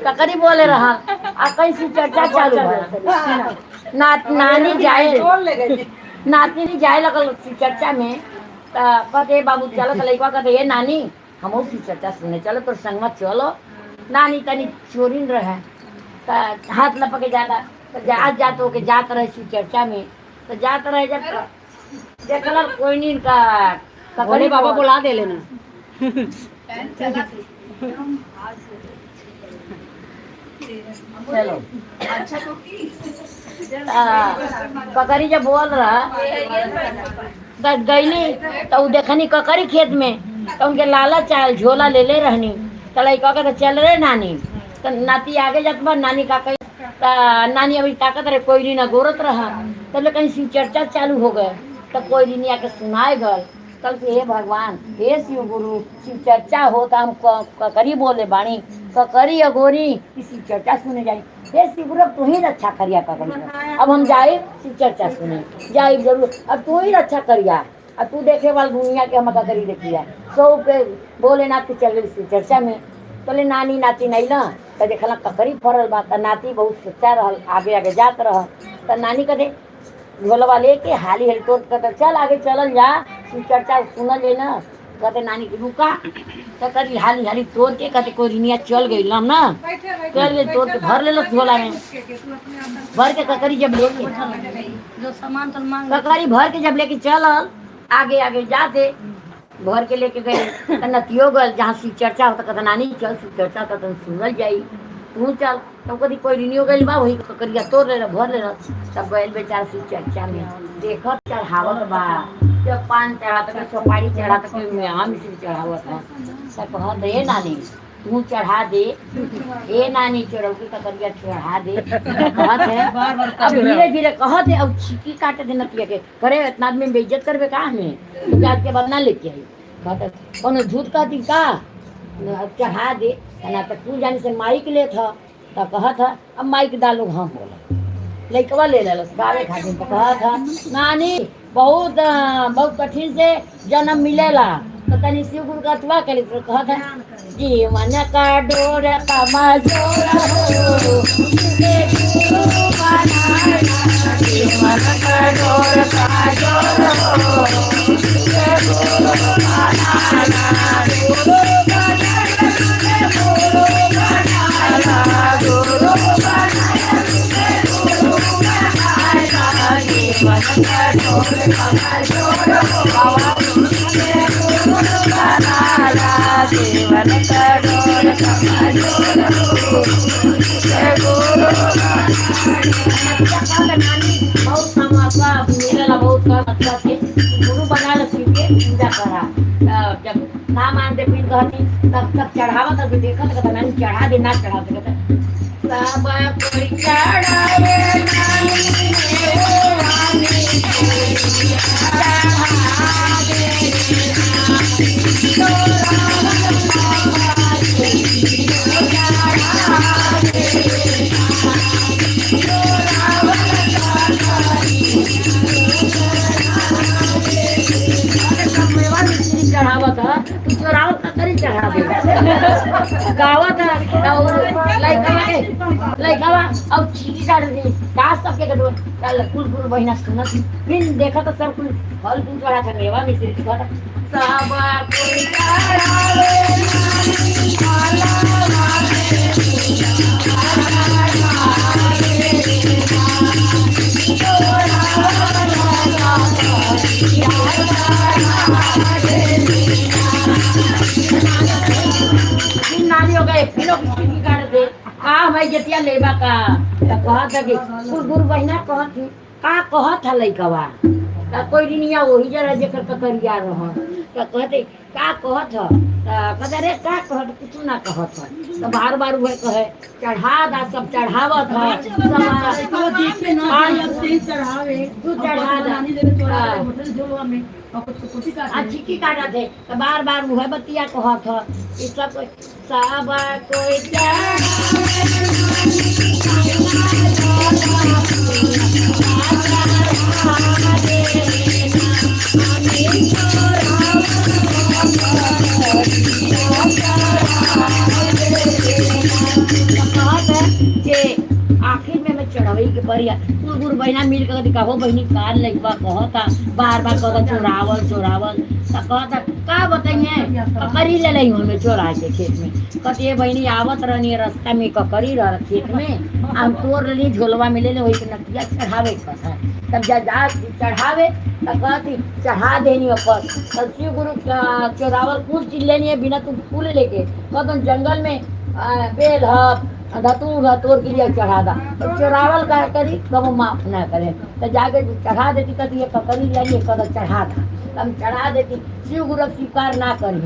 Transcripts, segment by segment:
ककरी बोले रहा आ कैसी चर्चा चालू नानी जाए नातनी जाए लगल चर्चा में कहते बाबू चलो तो लड़का कहते ये नानी हम उसी चर्चा सुने चलो तो संग मत चलो नानी तनी चोरी रहे हाथ लपके जाता तो जात हो के जात रहे चर्चा में तो जात रहे जब देखल कोई नहीं का ककरी बाबा बुला दे लेना चलो अच्छा तो ककरी जब बोल रहा गईली तो देखनी ककरी खेत में तो उनके लाला चाल झोला ले ले रहनी तो लड़का कहते चल रहे नानी तो नाती आगे जात बा नानी का नानी अभी ताकत रहे कोई नहीं ना गोरत रहा तब कहीं शिव चर्चा चालू हो गए तो कोई नहीं आके सुनाए गल कल से हे भगवान हे शिव गुरु शिव चर्चा होता हम ककरी बोले बाणी ककरी अगोरी शिव चर्चा सुने जाए हे शिव गुरु अब तू ही रक्षा करिया ककरी अब हम जाए शिव चर्चा सुने जाए जरूर अब तू ही रक्षा करिया अब तू देखे वाल दुनिया के हम ककरी देखिया सौ पे बोले ना तू चल गई शिव चर्चा में बोले नानी नाती नहीं ना तो देखला ककरी फरल बा नाती बहुत सच्चा रहल आगे आगे जात रह तो नानी कदे झोलवा लेके हाली हाली तोड़ कहते चल आगे चलल जा शिव चर्चा सुनल ले ना कहते नानी की रुका तो करी हाली हाली तोड़ के कहते कोई रिनिया चल गई लम ना चल ले तोड़ के भर ले लो झोला में भर के ककरी जब लेके जो सामान ककरी भर के जब लेके चलल आगे आगे जाते भर के लेके गए नतियो गल जहाँ शिव चर्चा होता कहता नानी चल शिव चर्चा होता तो सुनल जाई तू चल तो कभी कोई रिनियो गई बा वही ककरिया तोड़ ले भर ले तब गए बेचारा शिव चर्चा में देखत चढ़ावत बा जब पान चढ़ाता के सुपारी चढ़ाता के में आम शिव चढ़ावत है सब कहत ए नानी तू चढ़ा दे ए नानी चढ़ौकी ककरिया चढ़ा दे कहत है अब धीरे धीरे कहत है अब छिकी काटे दे नतिया के करे इतना आदमी में बेइज्जत करबे का हमें जात के बदना लेके आई कहत कोनो झूठ कहती का चढ़ा दे ना तो तू जाने से माइक ले था तो कहा था अब माइक डालो हाँ बोला लड़कवा ले लस गावे खातिर तो कहा था नानी बहुत बहुत कठिन से जन्म मिलेला तो तनी शिव गुरु का अथवा करे तो कहा था जीवन का डोर कमजोर हो गुरु बनाना जीवन का डोर कमजोर हो गुरु बनाना जीवन करोड़ बहुत समस्या मिलेला बहुत अच्छा से गुरु बना के पूजा करा जब ना मानते फिर कहती तब चढ़ावा तब देखा तो नानी चढ़ा दे ना चढ़ा दे सब कोई चढ़ावे चढ़ावत तू चढ़ावत ककरी चढ़ा दे गावत लइकावा अब चीटी काट दे का सबके कटो कुल कुल बहिना सुनत फिर देखा तो सब कुल फल फूल चढ़ा था मेवा मिश्री का सब कोई चढ़ावे नानी हो गए फिर काट दे का भाई जतिया लेबा का कहत है कि गुरु बहिना कहत का कहत है लइकवा कोई दिनिया वही जरा जेकर ककरिया रह कहते का कहत है कहते रे का कहत कुछ ना कहत है तो बार बार वह कहे चढ़ा दा सब चढ़ावत है चढ़ावे तू चढ़ा दा चिक्की काटा थे तो बार बार वह बतिया कहत है ये सब कोई चढ़ा परिया कुल गुरु बहिना मिल के कहो बहिनी कार लइकवा कहता बार बार कहता चोरावल चोरावल त कहता का बताइए ककरी ले लई हमें चोरा के खेत में कहती ये बहिनी आवत रहनी रास्ता में ककरी रह खेत में हम तोड़ रही झोलवा में ले ले वही के नतिया चढ़ावे कहता तब जा जा चढ़ावे त कहती चढ़ा देनी ऊपर तब शिव गुरु चोरावल कुल चीज लेनी है बिना तुम फूल लेके कहते जंगल में बेल धतूर तोड़ के लिए चढ़ा दा तो चोरावल का करी कब माफ ना करे तो जाके चढ़ा देती कहती ये ककरी लाइए कद चढ़ा था हम चढ़ा देती शिव गुरु स्वीकार ना करी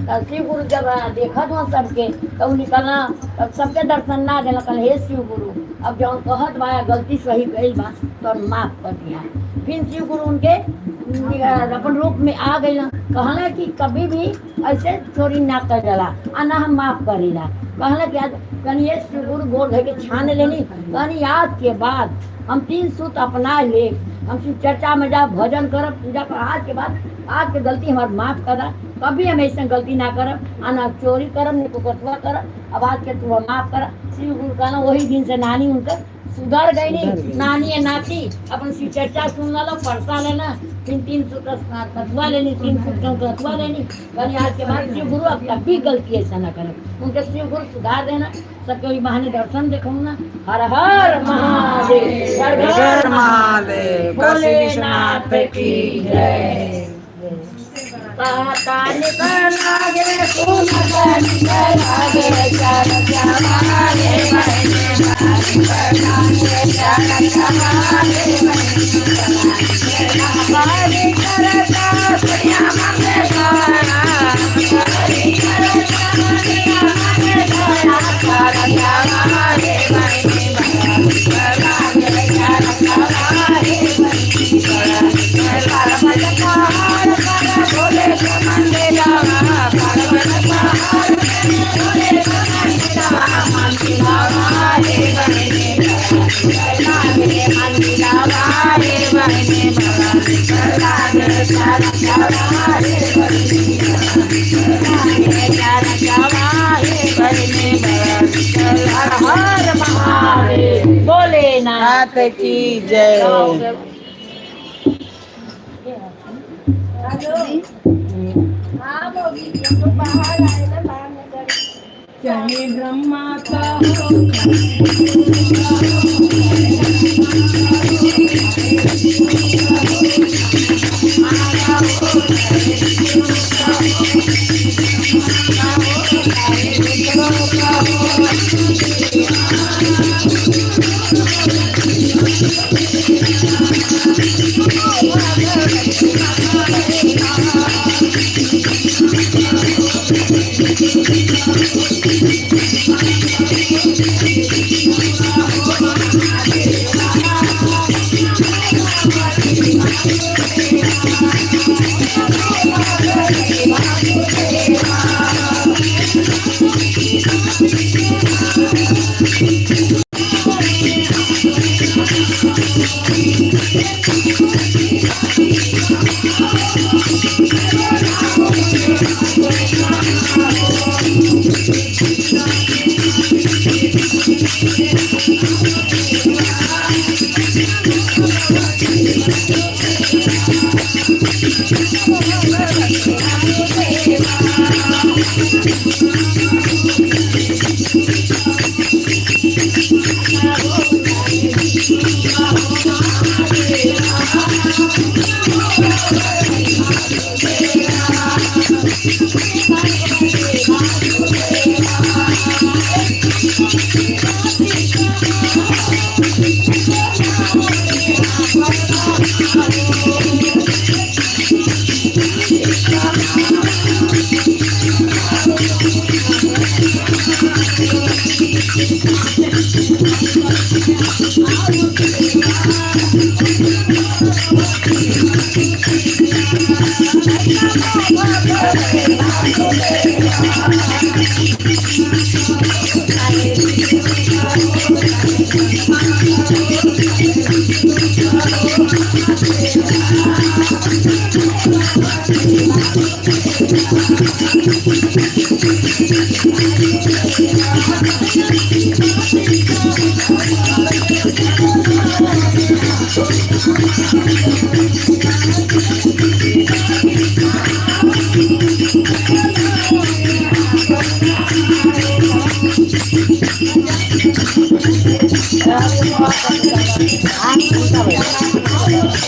तब शिव गुरु जब देखत हो सबके तो निकलना तब सबके दर्शन ना देना कल हे शिव गुरु अब जब कहत बा गलती सही गई बा तो माफ कर दिया फिर शिव गुरु उनके अपन रूप में आ गई कहना कि कभी भी ऐसे चोरी ना कर जाला आ ना हम माफ करीला कहना कि आज कहीं ये शिव गुरु गोर धर के छान लेनी कहीं आज के बाद हम 3 सूत अपना ले हम शिव चर्चा में जा भजन करब पूजा कर आज के बाद आज के गलती हमारे माफ करा कभी हम ऐसा गलती ना करब आना चोरी करब नहीं कुकतवा करब अब आज के तू माफ करा शिव गुरु कहना वही दिन से नानी उनकर सुधर गई नहीं नानी है नाती अपन शिव चर्चा सुन लो पढ़ता लेना 3 सूत्र कथुआ लेनी 3 सूत्र कथुआ लेनी कहीं आज के बाद शिव गुरु अब कभी गलती ऐसा ना करें उनके शिव गुरु सुधार देना सबके बहाने दर्शन देखो ना हर हर महादेव हर हर महादेव भोलेनाथ की जय कहता निकल आगे सुन निकल आगे चार हमारे भोलेनाथ की जय। चाहे ब्रह्मा का हाँ उल्टा भाई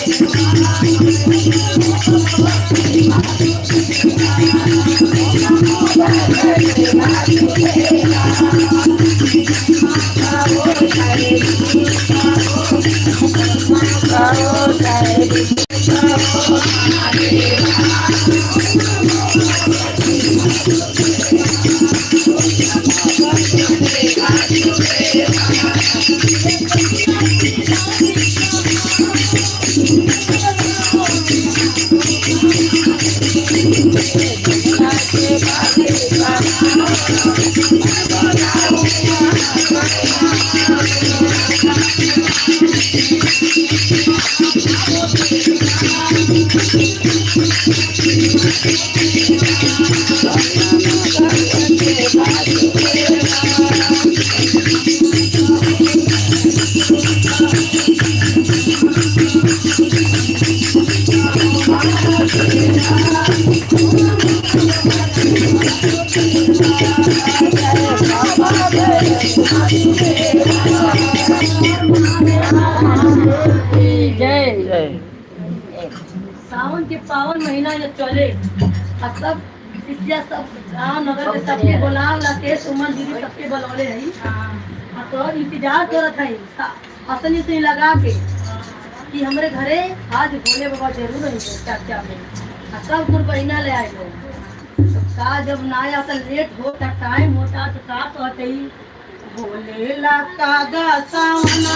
जय जय सावन के पावन महीना जब चले और सब शिष्या सब गाँव नगर के सबके बोला के सुमन दीदी सबके बुलौले रही तो इंतजार करत है असली से लगा के कि हमारे घरे आज भोले बाबा जरूर रही चर्चा में सब गुड़ बहिना ले आए लोग तो का जब ना आया तो लेट होता टाइम होता तो का कहते ही भोले ला कागा सावना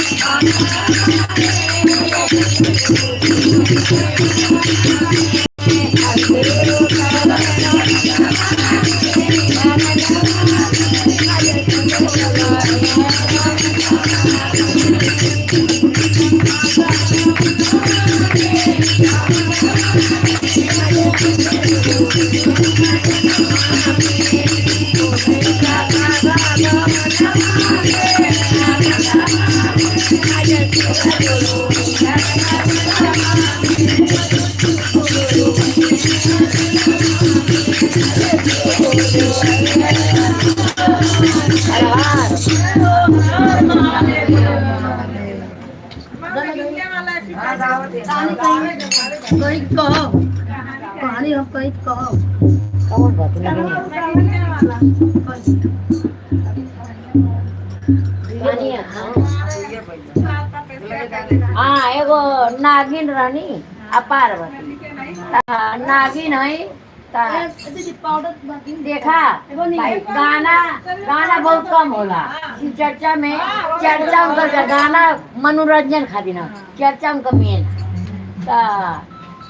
Thank you. कहीं कहो कहानी हम कहीं कहो कौन बात नहीं हाँ एगो नागिन रहनी आ पार्वती नागिन है देखा भाई गाना गाना बहुत कम होला चर्चा में चर्चा उनका गाना मनोरंजन खातिर ना चर्चा उनका मेन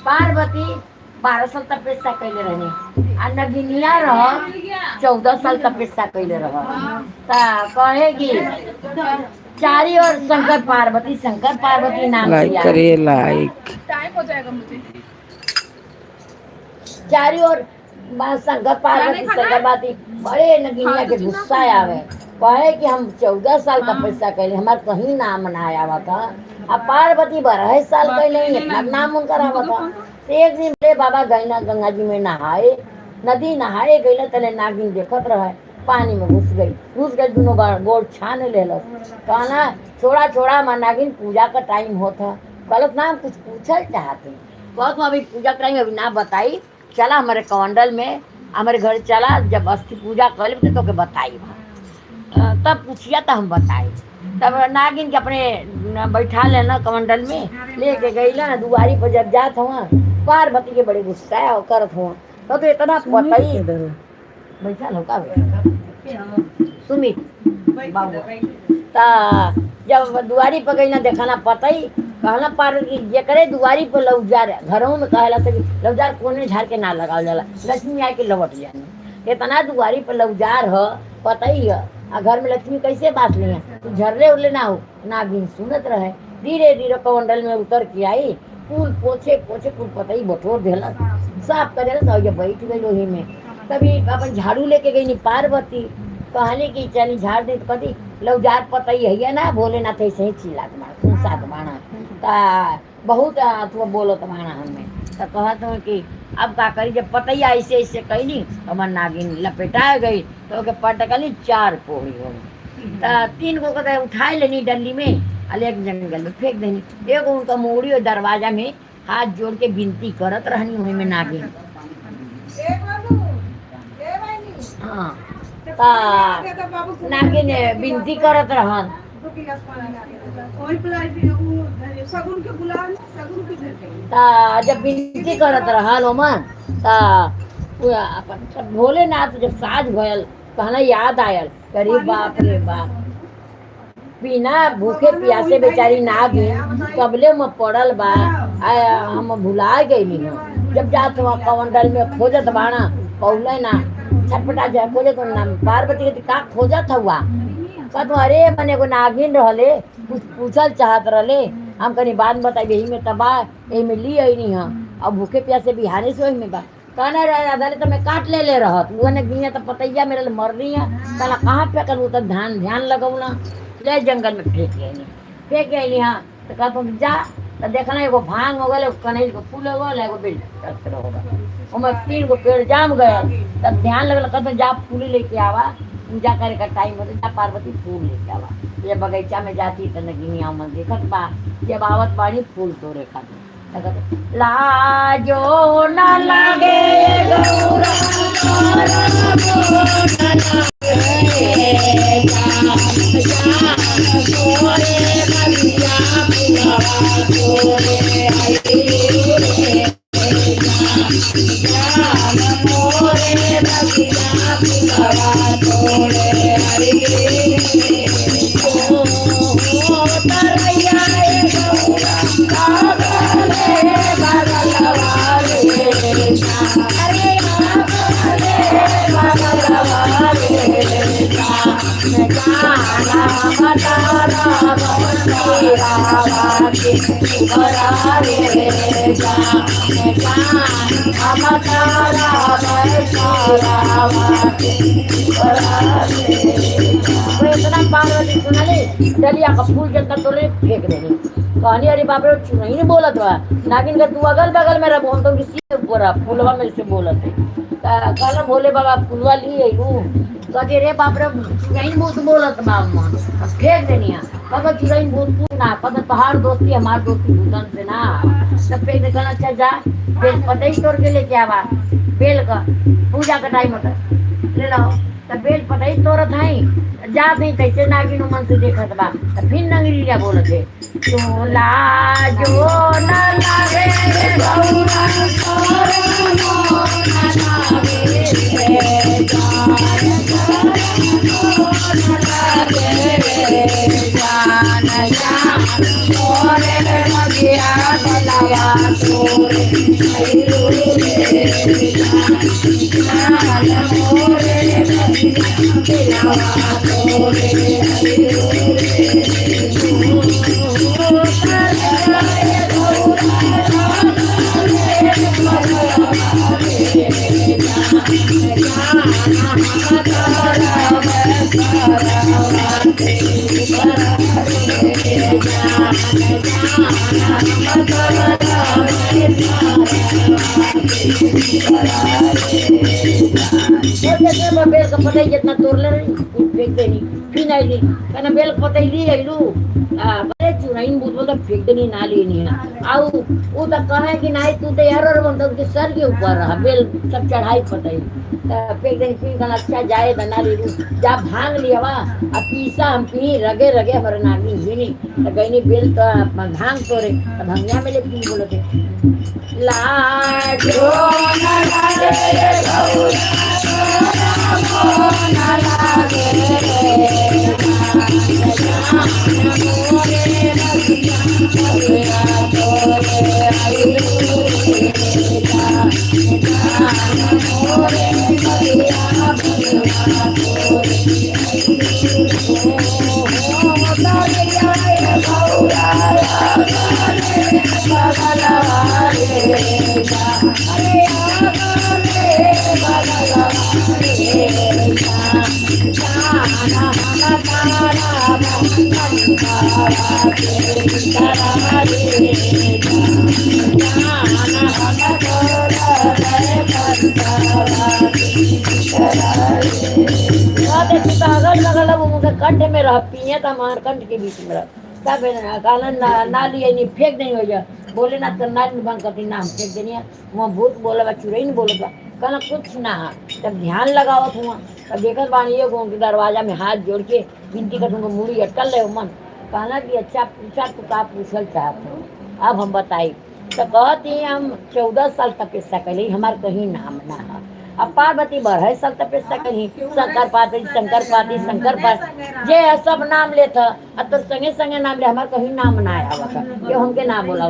पार्वती 12 साल तपस्या कैले रहनी आ नगिनिया रह 14 साल तपस्या कैले रह कहे कि चारी ओर शंकर पार्वती नाम लाइक करिए लाइक टाइम हो जाएगा मुझे चारी ओर शंकर पार्वती बड़े नगिनिया के गुस्सा आवे कहे कि हम 14 साल तपस्या कैले हमारे कहीं नाम ना आया था अब पार्वती 12 साल कैले इतना नाम उनका आवा था एक दिन ले बाबा गैना गंगा जी में नहाए नदी नहाए गई तले नागिन देखत रहे पानी में घुस गई दोनों गोड़ छान ले लो कहना छोड़ा माँ नागिन पूजा का टाइम होता गलत नाम कुछ पूछल चाहते बहुत अभी पूजा करेंगे अभी ना बताई चला हमारे कमंडल में हमारे घर चला जब अस्थि पूजा कर ले तो के बताई तब पूछिया तो हम बताई तब नागिन के अपने बैठा लेना कमंडल में लेके गई ना दुआरी पर जब जात हुआ पार्वती के बड़े गुस्सा करत हुआ तो इतना पता ही बैठा लो का सुमित बाबू ता जब दुआरी पर गई ना देखना पता ही कहना पार्वती जे करे दुआरी पर लौजार घरों में कहला से लौजार कोने झाड़ के ना लगाओ जाला लक्ष्मी आके लौट जानी इतना दुआरी पर लौजार ह पता ही है आ घर में लक्ष्मी कैसे बात नहीं है तो झर्रे उरले ना हो नागिन सुनत रहे धीरे धीरे कमंडल में उतर के आई फूल पोछे कुल पता ही बटोर देला साफ करे ना जब बैठ गई वही में तभी अपन झाड़ू लेके गई नी पार्वती कहने की चली झाड़ दे तो कदी लौजार पता ही है ना भोलेनाथ ऐसे ही चिल्लात मार साथ माना ता बहुत अथवा बोलत माना हमें तो कहत हूँ कि अब का करी जब पता ही ऐसे कैली तो मन नागिन लपेटा गई तो ओके पटकली 4 पोड़ी हो गई 3 को कहते उठा लेनी डंडी में और एक जंगल में फेंक देनी एगो उनका मोड़ी और दरवाजा में हाथ जोड़ के विनती करत रहनी वही में नागिन हाँ नागिन विनती करत रहन जब विनती करत रहल ओमन भोलेनाथ जब साज भयल कहना याद आयल करीब बाप रे बाप बिना भूखे प्यासे बेचारी नागिन कबले में पड़ल बा हम भुला गई जब जात हुआ कमंडल में खोजत बाना पौले ना छटपटा जाए खोजे तो नाम पार्वती के का खोजत हुआ कहत अरे मने को नागिन रहले कुछ पूछल चाहत रहले हम कहीं बात बताई यही में तबाह यही में ली आई नहीं हाँ अब भूखे प्यासे बिहाने से वही में बा कहना रहे तो मैं काट ले रहत वो ने गिया तो पतैया मेरे मर रही है कहना कहाँ फेंकल वो तो ध्यान लगौना ले जंगल में फेंक आई हाँ तो कहता हूँ जा तो देखना एगो भांग हो गए कनेल को फूल हो गए एगो बेल होगा उसमें 3 गो पेड़ जाम गया तब ध्यान लगल कहते जा फूल लेके आवा पूजा करे का टाइम होता जा पार्वती फूल लेके आवा ये बगीचा में जाती तो नगिनिया मन देखत बा जब आवत बाड़ी फूल तोड़े खातिर लाजो न लागे गौरा तारा बंसी रावा के बरावे जान हम तारा बंसी रावा के बरावे। वो इतना पार्वती सुनाली डलिया का फूल जब तक तोड़े फेंक देनी कहनी अरे बाप रे चुनाई नहीं बोलत बा नागिन का तू अगल बगल में रहो हम तो किसी ऊपर फूलवा मेरे से बोलत है कहला भोले बाबा फूलवा ली आइलू कहते रे बाप रे चुनाई बहुत बोलत बा मन फेंक देनी पता चुनाई बोल ना पता पहाड़ दोस्ती हमार दोस्ती भूतन से ना तब फेंक दे कहना अच्छा जा बेल पता ही तोड़ के लेके आवा बेल का पूजा का टाइम होता ले लो तब बेल पता ही तोड़त है जा नहीं कैसे नागिन मन से देखत बा फिर नंगरी क्या बोलत है तो लाजो न लागे रे गौरा तोरे मनो न लागे रे जान जान तोरे मगिया दलाया तोरे जान मोरे मगिया बेल का पता जितना तोड़ ले फेंक देनी फिर नहीं कहना बेल पता ली आइलू बड़े चुनाइन बूथ बोलता फेंक देनी ना लेनी है आउ वो तो कहे कि नहीं तू तो यार और बंद के सर के ऊपर रहा बेल सब चढ़ाई पता ही फेंक देनी फिर कहना अच्छा जाए ना ले लू जा भांग लिया वा अब पीसा हम पी रगे रगे हमारे नागनी हुई नहीं तो गई बेल तो भांग तोड़े तो भंगिया में लेकिन बोले थे लाजो न लागे कंठ में रह पिए तो हमारे कंठ के बीच में रह कालन नाली नहीं फेंक नहीं हो जा बोले ना तो नाली बंद करती ना हम फेंक देनी है वहाँ भूत बोला बा चुरई नहीं बोले बा कहना कुछ ना तब ध्यान लगाओ हुआ तब देखत बानी ये के दरवाजा में हाथ जोड़ के बिनती कर तुमको मुड़ी अटकल रहे मन कहना कि अच्छा पूछा तो का पूछल चाहते हो अब हम बताई तो कहती हम 14 साल तपस्या कैली हमार कहीं नाम ना है अब पार्वती बढ़े सब तपस्या कहीं शंकर पार्वती जे सब नाम ले था अब तो संगे संगे नाम ले हमार कहीं नाम ना आया था क्यों हमके नाम बोला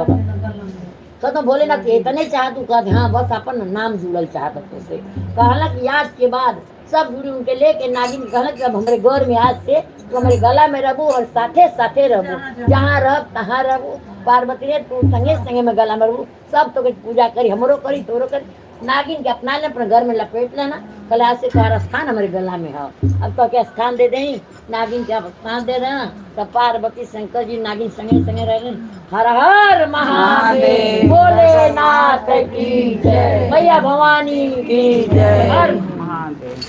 तो बोले ना कि इतने चाहत तू कहते हाँ बस अपन नाम जुड़ल चाहत तुझसे कहला कि आज के बाद सब जुड़ी उनके लेके नागिन कहला कि अब हमारे गौर में आज से तो हमारे गला में रहू और साथे साथे रहू जहाँ रह तहाँ रहू पार्वती ने तू संगे संगे में गला में रहू सब तो पूजा करी हमरो करी तोरो करी नागिन के अपना ले अपने घर में लपेट लेना कल आज से तुम्हारा स्थान हमारे गला में है अब तो क्या स्थान दे दें नागिन के स्थान दे देना तो पार्वती शंकर जी नागिन संगे संगे रह हर हर महादेव भोलेनाथ की जय मैया भवानी की जय हर महादेव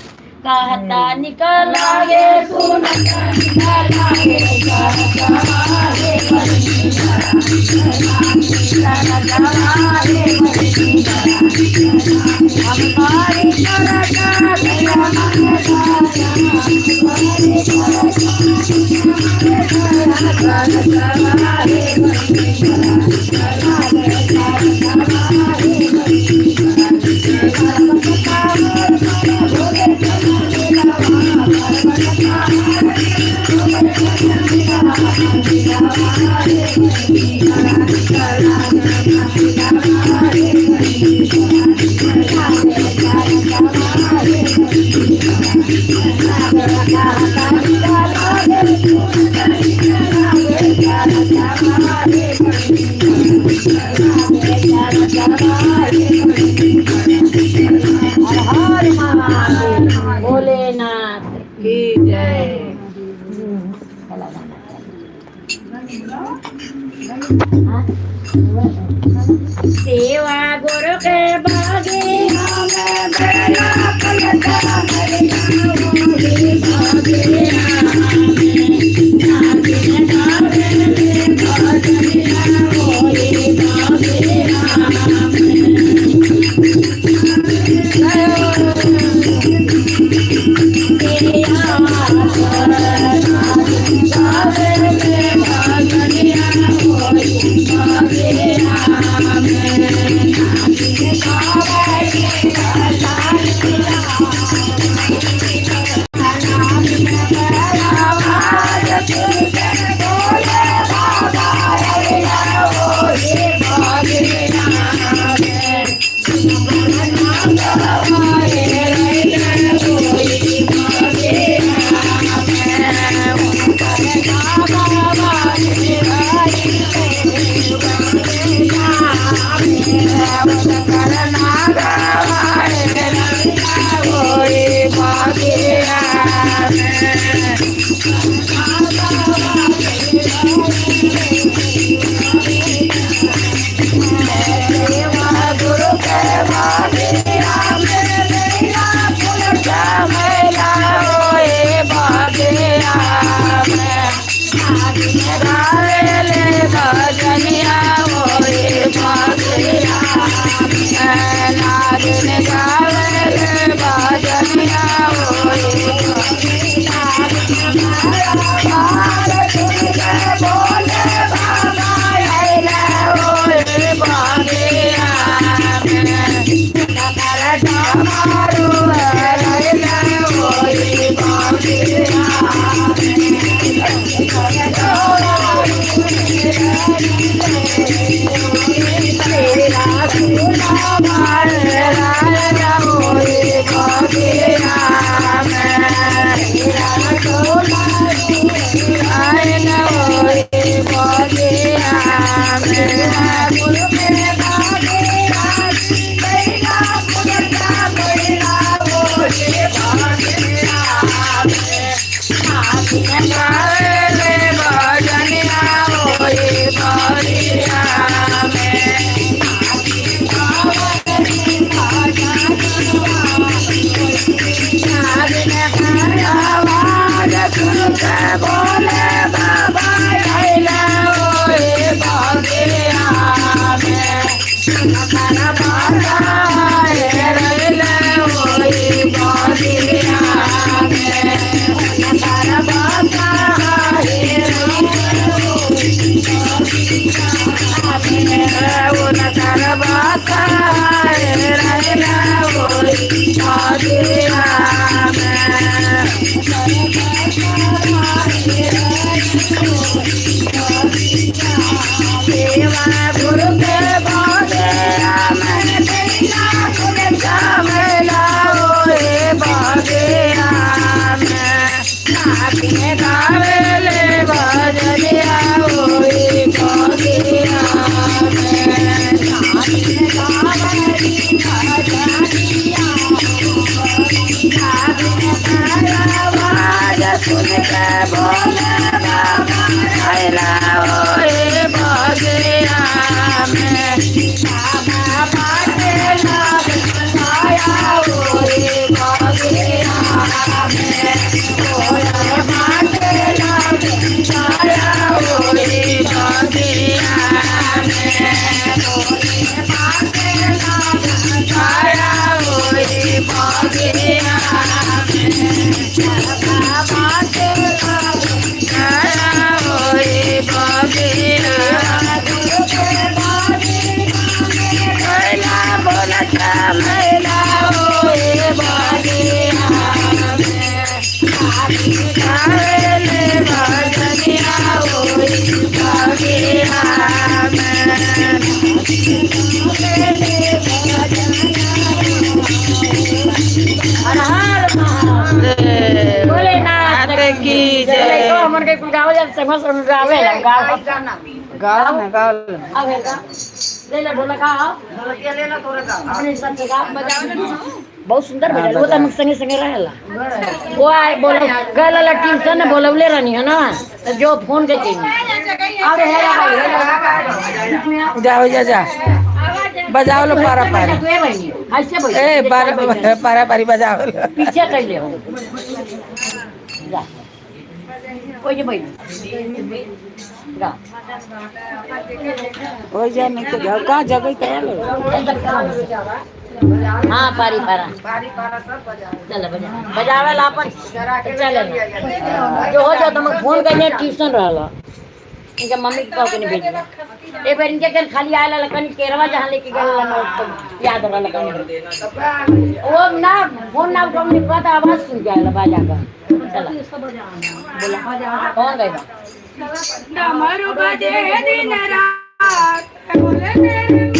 कहता निकल आगे सुन निकल आगे Thank you. हाँ? सेवा गुरु के बागे हमें बेला पलटा मरिया मोरे बागे बहुत सुंदर बजाल वो तो हम संगे संगे रहेला वो आए बोल गल ट्यूशन ने बोलवले रहनी है ना तो जो फोन के चीज और जाओ जा जा बजाओ लो पारा पारी ऐसे ए पारा पारी बजाओ लो पीछे कर ले जा कोई जे भाई गा हो जा नहीं तो जाओ कहाँ जगह तैयार लो हाँ पारी पारा चल बजावे ला अपन चल जो हो जाओ तुम फोन करने ट्यूशन रहला इनके मम्मी के कह के नहीं भेज एक बार इनके घर खाली आया लकन केरवा जहाँ लेके गए ना तो याद रहा लकन वो ना फोन ना उठा नहीं पता आवाज सुन के आया बाजा का चला बोला कौन गएगा डमरू बजे दिन रात बोले तेरे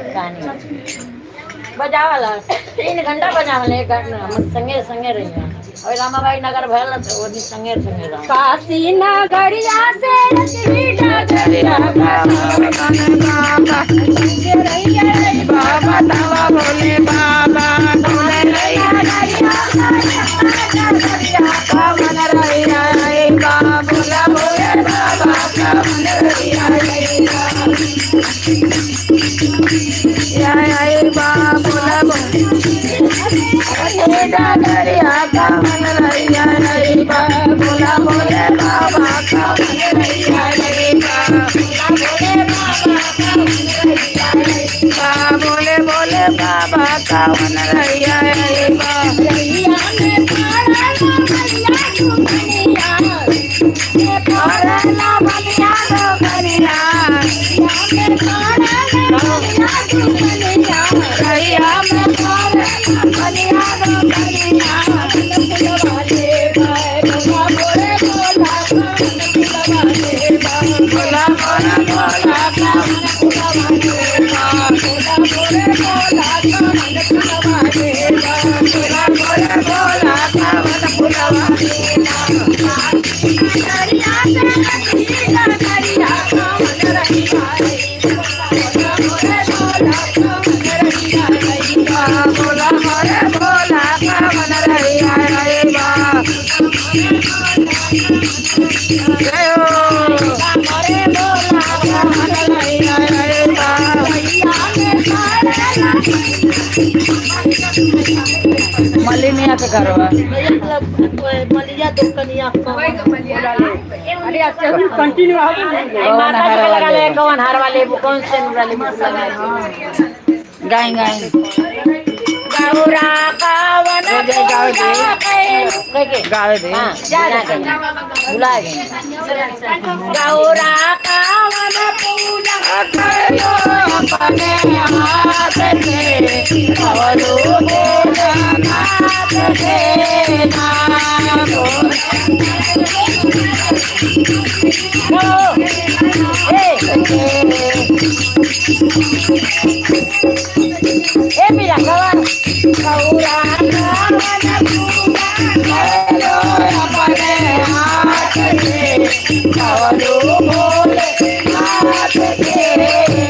कहानी बजावला 3 घंटा बजावला 1 घंटा हम संगे संगे रही और रामाबाई नगर भयल तो वो भी संगे संगे रहा काशी नगरिया से रतनी नगरिया बाबा दावा भोले बाबा भोले रैया कावन रैया बाबा भोला भोले बाबा कावन रैया बाबा भोला भोले नगरिया कावन रैया बाबा भोला भोले बाबा कावन रैया बोले बोले बाबा कावन रैया मलिनिया के घर मलिया दुकनिया कंटिन्यू माता जी के लगा ले कौन हार वाले कौन से नुरा ले लगा गाय गाय गौरा कावन गावे दे भुला गए गौरा कावन पूजा करो अपने हाथ से बोलो भोलेनाथ के नाम ए मेरा गवान गौरा कावन पूजा करो अपने हाथ से बोलो भोलेनाथ के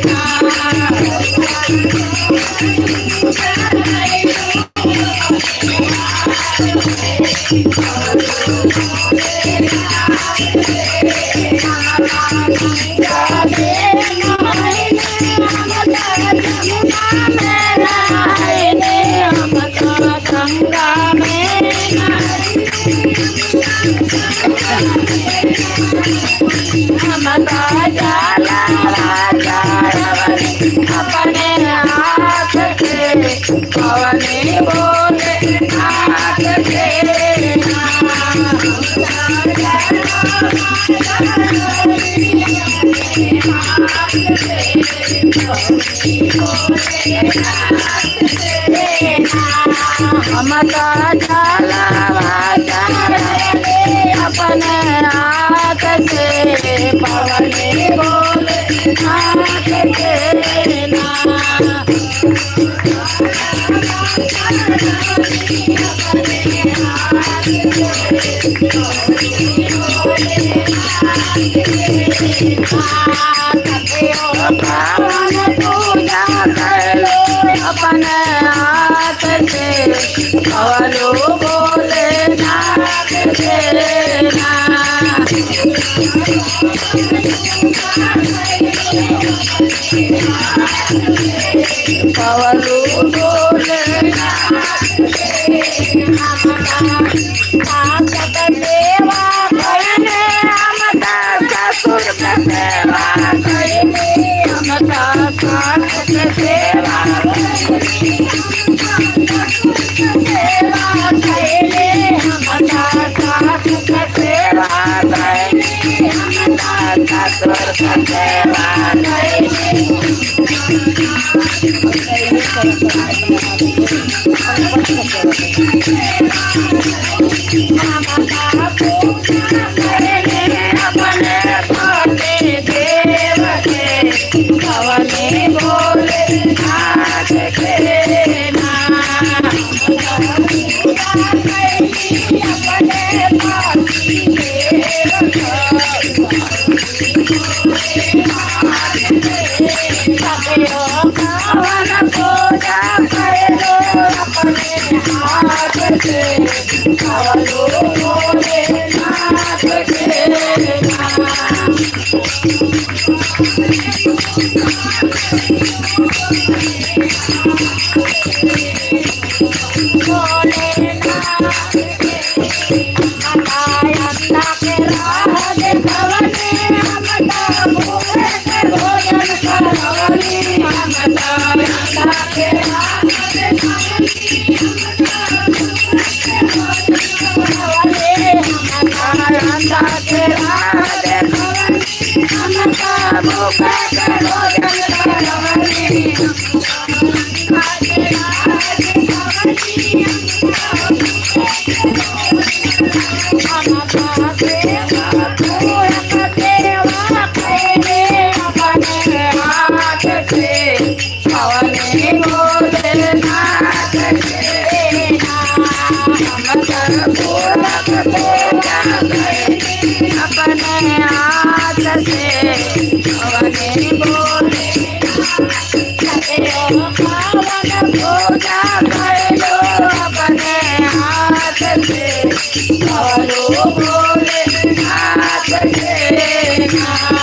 नाम अपने हाथ से भवानी बोले हाथ से मता जाला अपने हाथ से भवानी बोले हाथ से ना पूजा करो अपने हाथ से बोलो भोलेनाथ के नाम बोलो भोलेनाथ के नाम देवा करने हम ससुर सेवा करने हम सास सेवा अपने देव के भवानी बोले पावन पूजा कैलो अपने हाथ से पावलो भोलेनाथ के नाम। अपने हाथ से भगवान पावन पूजा कैलो अपने हाथ से पावलो भोलेनाथ के नाम।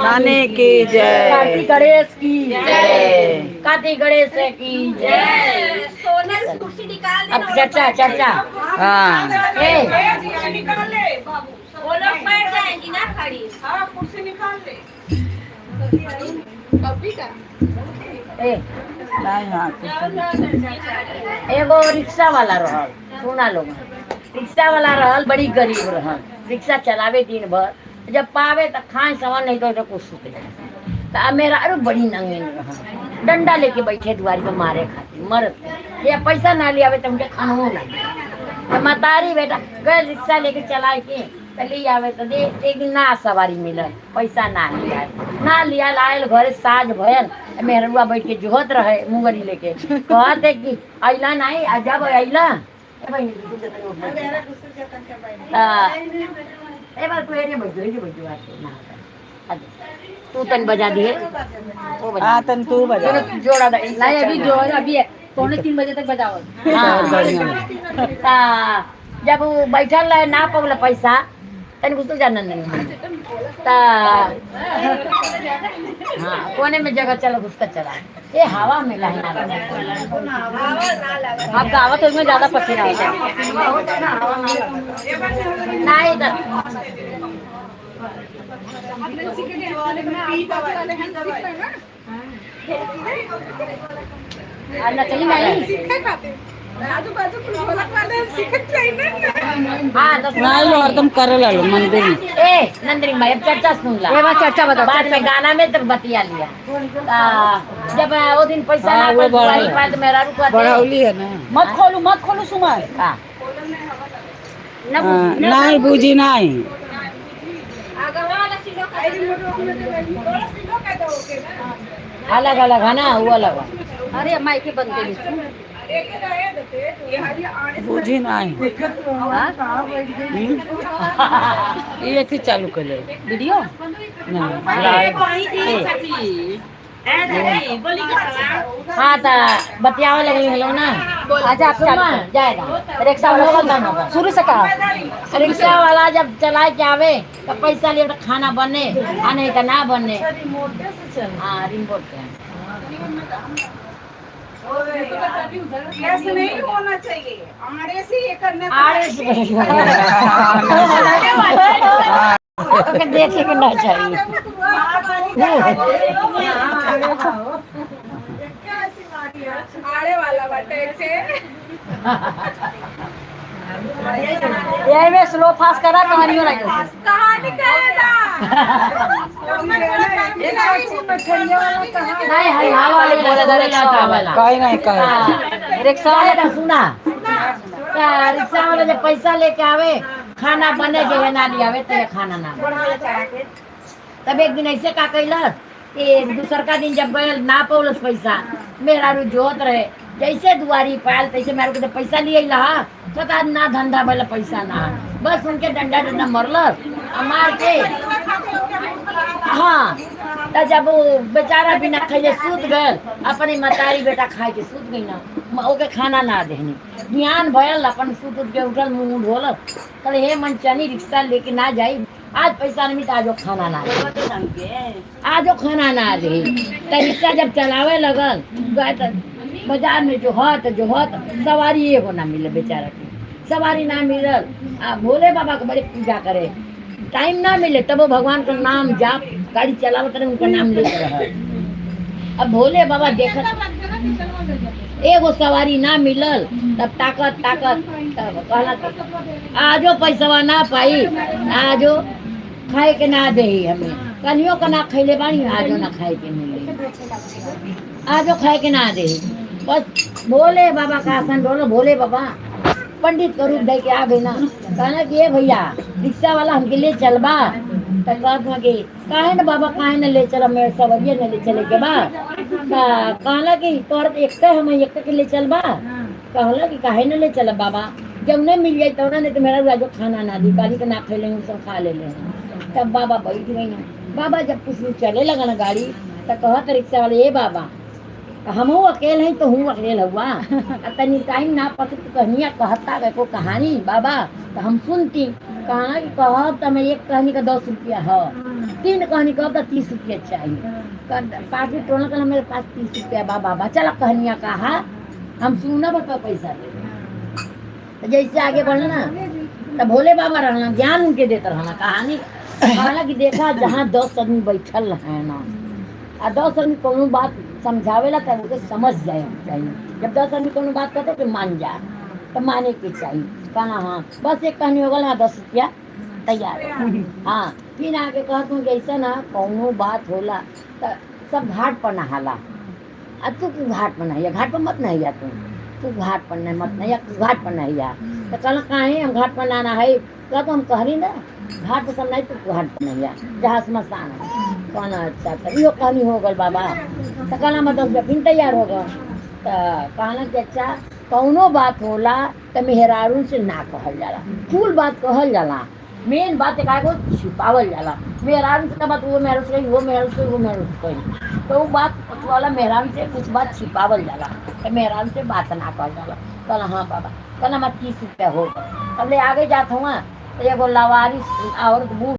नानी की जय। कार्तिक गणेश की जय। कार्तिक गणेश की जय। सोने से कुर्सी निकाल अब चर्चा चर्चा। हाँ ए, निकाल ले बाबू, वो लोग बैठ जाएंगी ना खड़ी। हाँ कुर्सी निकाल ले। बब्बी का ए, नहीं हाँ एगो रिक्शा वाला रहल, सुना लोग, रिक्शा वाला रहल, बड़ी गरीब रहल, रिक्शा चलावे दिन भर, जब पावे तो खाए सामान नहीं तो कुछ सुत जाए। तो मेरा अरे बड़ी नंगे रहल, डंडा लेके बैठे दुआरी पे मारे खाती मरत या पैसा ना ले आवे तो हमके खानो ना तो मतारी बेटा गए रिक्शा लेके चला के तो ले आवे तो दे एक दिन ना सवारी मिलल, पैसा ना लिया ना लिया लायल घरे साज भयल, मेहरुआ बैठ के जोहत रहे मुंगरी लेके कहते कि अइला नहीं जब अइला ए बार तू एने बजो तू तन बजा दिए वो बजा हाँ तन तू बजा जोड़ा दे नहीं अभी जो अभी 2:45 बजे तक बजाओ। जब वो बैठल रहे ना पवल पैसा तन कुछ जाना नहीं ता हाँ कोने में जगह चलो उसका चला ये हवा में लहना आप गावा तो इसमें ज्यादा पसीना होता नहीं नचली नहीं हाँ नहीं लो एकदम करे ला लो मंदिर में। ए नंदनी भाई अब चर्चा सुन ला, ये चर्चा बताओ, बाद में गाना में तो बतिया लिया। जब वो दिन पैसा हाँ, ना वो बड़ा पाए तो मेरा रुका बढ़ौली है ना। मत खोलू सुमा नहीं बूझी नहीं अलग अलग है ना वो अलग। अरे माई के बंद कर बूझी नहीं ये थी चालू कर ले वीडियो नहीं लाइव हाँ तो बतियावे लगली हेलो ना अच्छा आप सुन जाएगा रिक्शा वाला होगा ना शुरू से कहा रिक्शा वाला जब चला के आवे तो पैसा लिए तो खाना बने आ नहीं तो ना बने हाँ रिमोट से ऐसे नहीं होना चाहिए आड़े से ये करना आड़े से ओके देखे के ना चाहिए आड़े वाला बाटे से यही में स्लो फास्ट करा कहानियों ना कहानी कहेगा नहीं हरी हवा वाले बोले दरे रिक्शा वाला कहीं नहीं कहीं हाँ, रिक्शा वाले ना सुना रिक्शा वाले जब पैसा लेके आवे खाना बने के ना लिया आवे तो ये खाना ना बने। तब एक दिन ऐसे का कैलस कि दूसर का दिन जब गए ना पौलस पैसा मेरा रू जोत रहे जैसे दुआरी पायल तैसे मेरे को तो पैसा लिए लहा तो आज ना धंधा वाला पैसा ना बस उनके डंडा डंडा मरलस मार के हाँ तो जब वो बेचारा बिना खैले सूत गए अपनी मतारी बेटा खाए के सूत गई ना ओके खाना ना देनी ज्ञान भयल अपन सूत उठ के उठल मुँह धोलस कहले हे मन चनी रिक्शा लेके ना जाई आज पैसा नहीं मिलता आजो खाना ना दे आजो खाना ना दे तो रिक्शा जब चलावे लगल गए तो बाजार में जो हत सवारी एगो ना मिले बेचारा की सवारी ना मिलल आ भोले बाबा को बड़े पूजा करे टाइम ना मिले तब वो भगवान का नाम जाप गाड़ी चलावत रहे उनका नाम लेते रहे। अब भोले बाबा देखत एगो सवारी ना मिलल तब ताकत तब कहला आजो पैसा ना पाई आजो खाए के ना दे हमें कनियो का ना खैले बानी आजो ना खाए के मिले आजो खाए के ना दे बस भोले बाबा का आसन बोलो भोले बाबा पंडित का रूप दे के आ गए ना कहना कि ये भैया रिक्शा वाला हमके ले चलबा तो कहता कि काहे ना बाबा काहे ना ले चला मेरे सवरिया न ले चले के बा कहला कि तोर एक हम एक के ले चलबा कहला कि काहे ना ले चला बाबा जब नहीं मिल जाए तो नहीं तो मेरा राजो खाना ना दी गाड़ी का ना खा लेंगे सब खा ले तब बाबा बैठ गई ना बाबा जब कुछ दिन चले लगा ना गाड़ी तो कहत रिक्शा वाले ये बाबा हम अकेले हैं तो हूँ अकेले हुआ तनी टाइम ना पता तो कहानियाँ कहता है को कहानी बाबा तो हम सुनती कहा कि कहब तो मैं एक कहानी का 10 रुपया है 3 कहानी कहब तो 30 रुपया चाहिए पार्टी टोना का मेरे पास 30 रुपया बाबा चला कहानियाँ कहा हम सुना बता पैसा दे तो जैसे आगे बढ़ना ना तो भोले बाबा रहना ज्ञान उनके देते रहना कहानी कहना कि देखा जहाँ 10 आदमी बैठल है ना आ 10 आदमी कोनो बात समझावेला तब उसे समझ जाए चाहिए जब 10 आदमी कोनो बात कहते तो मान जा तो माने के चाहिए कहना हाँ बस एक कहानी हो गल 10 रुपया तैयार हाँ फिर आगे कहत हूँ ऐसा ना कोनो बात होला तो सब घाट पर नहाला आ तू घाट पर नहीं घाट पर मत नहीं तू घाट पर नहीं मत नहीं घाट पर नहीं तो कहना काहे हम घाट पर लाना है क्या तो हम कहरी ना घाट पर सब नहीं तो घाट पर नहीं जहाँ स्मशान है कहना अच्छा तो यो कहानी हो गल बाबा तो कहना मैं 10 रुपया फिर तैयार हो गया तो कहना कि अच्छा कौनो बात होला तो मेहरारू से ना कहल जाला फूल बात कहल जाला मेन बात एक आगो छिपावल जाला मेहरारू से बात वो मेहरारू से वो मेहरारू से वो मेहरारू से कही तो वो बात वाला मेहरारू से कुछ बात छिपावल जाला तो मेहरारू से बात ना कहल जाला कहला हाँ बाबा कहना मैं 30 रुपया हो तब ले आगे जात हुआ तो एगो लवारिस औरत बूढ़